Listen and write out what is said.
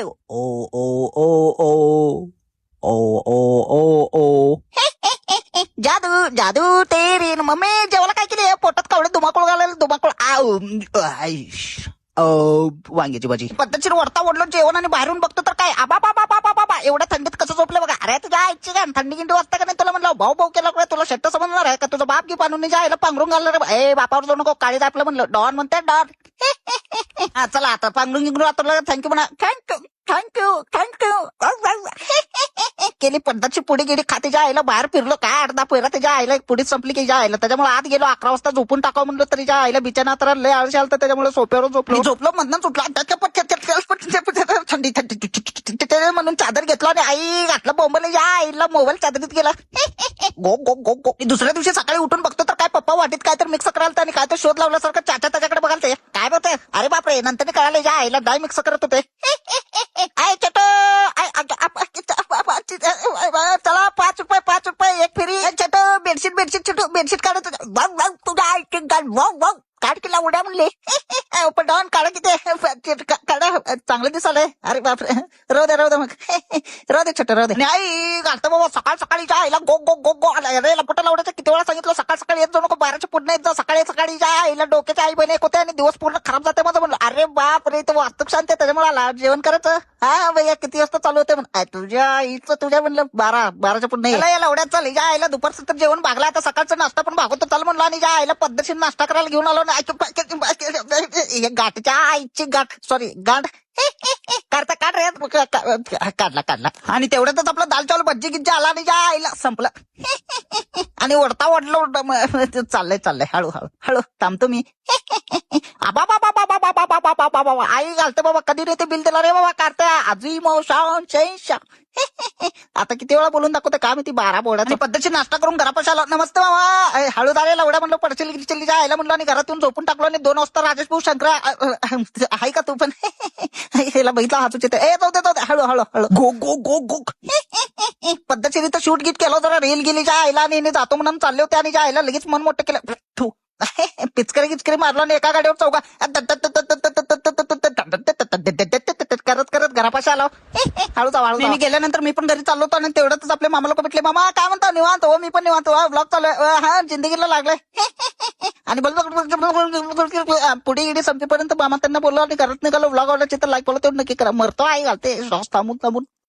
ओ ओ ओ ओ ओ ओ ओ ओ जादू जादू तेरी मम्मी जेवायला काय केली पोटात कावडे धुमाकूळ घालायला धुमाकूळ आऊ वांग्याची भाजी पद्धतशीर वरता ओढलो जेवण आणि बाहेरून बघतो तर काय आबा बाबा बाबा बाबा एवढ्या थंडीत कसं झोपलं बघा. अरे तुझ्या आईची का थंडी गिंडी वाजता का नाही तुला म्हणलं भाऊ भाऊ केला काय तुला शट्ट समजणार आहे का तुझा बाप की पाणून जायला पांघरून घालणार ए बापावर जाऊ नको काळी आपलं म्हणलं डॉन म्हणते डॉन हा चला आता पांघरून गिंगरून आता थँक्यू म्हणा थँक्यू थँक्यू थँक्यू केली पद्धतची पुढे गेली खातीच्या आईला बाहेर फिरलो काय अर्धा पहिला त्याच्या आईला पुढे संपली की आईला त्याच्यामुळे आत गेलो 11 वाजता झोपून टाकावं म्हणलं तरी त्या आईला बिचाना तर लय आळशी आलं त्याच्यामुळे सोप्यावर झोपलो मधनं सुटला थंडी थंडी म्हणून चादर घेतला आणि आई घातलं बोंबल या आईला मोबाईल चादरीत गेला गो गो गो गो दुसऱ्या दिवशी सकाळी उठून बघतो तर काय पप्पा वाटीत काय तर मिक्स करायला आणि काय तर शोध लावल्यासारखं चाचा त्याच्याकडे बघाल ते काय बघते अरे बापरे नंतर कळालं या आईला डाय मिक्स करत होते आय चटो चला 5 रुपये एक फेरी छोट बेडशीट छोटू बेडशीट काढत तुझ्या काढ केला उड्या म्हणले पण डॉन काढा किती काढा चांगलं दिसालय अरे बापरे राहू दे मग राहू दे छोटं राहू दे आई घालतो बाबा सकाळ सकाळी आईला गो गो गो गो अरे लपटा लावण्याचं किती वेळा सांगितलं सकाळ सकाळी येत जाऊ नको 12च्या पुढे येत जा सकाळी आईला डोक्याच्या आई बहिणी होते आणि दिवस पूर्ण खराब जाते माझं म्हणलं अरे बाप रे तो वाहतूक शांत त्याच्यामुळे आला जेवण करायचं हा भैया किती वाजता चालू होते म्हणून तुझ्या आईचं तुझ्या म्हणलं 12च्या पुढे या लावड्यात चाल या आईला दुपारचं तर जेवण भागला आता सकाळचा नाश्ता पण भागवतो चाल म्हणलं आणि या आईला पद्धतशीर नाश्ता करायला घेऊन आलो गाठच्या आईची गाठ सॉरी गाठ काढता काढ रे काढला आणि तेवढ्यातच आपलं दाल चावल भज्जी गिज्जी आला आणि या आईला संपलं आणि ओढता ओढलं चाललंय हळू थांबतो मी आबा बाबा बाबा बाबा बाबा बाबा बाबा आई घालते बाबा कधी रे ते बिल दिला रे बाबा काढता आजी मौशान शैशा आता किती वेळा बोलून दाखवते काय मी ती 12 बोर्डाची पद्धतशीर नाश्ता करून घरापाशी आलो नमस्ते मामा हळू दारे लावड्या म्हणलं पडचिल आयला म्हणलं आणि घरातून झोपून टाकलो आणि 2 वाजता राजेश भाऊ शंकरा आहे का तू पण ह्याला बघितला हातूच येते ए जाऊ दे हळू गो गो गो गो पद्धतशीर इथं शूट गीत केलं जरा रील गेली ज्या आईला आणि जातो म्हणून चालले होते आणि ज्या आईला लगेच मन मोठं केलं थू पिचकरी मारला आणि एका गाडीवर चौका करत घरापाशी आलो हळू मी गेल्यानंतर मी पण घरी चाललो होतो आणि तेवढ्यातच आपले मामा लोक भेटले मामा काय म्हणता निवांत हो मी पण निवांत ब्लॉग चालू हा जिंदगीला लागलाय आणि पुढे गेली संपेपर्यंत मामा त्यांना बोललो आणि घरात निघालो ब्लॉग आवडायचे तर लाईक बोलतो नक्की करा मरतो आई घालते थांबून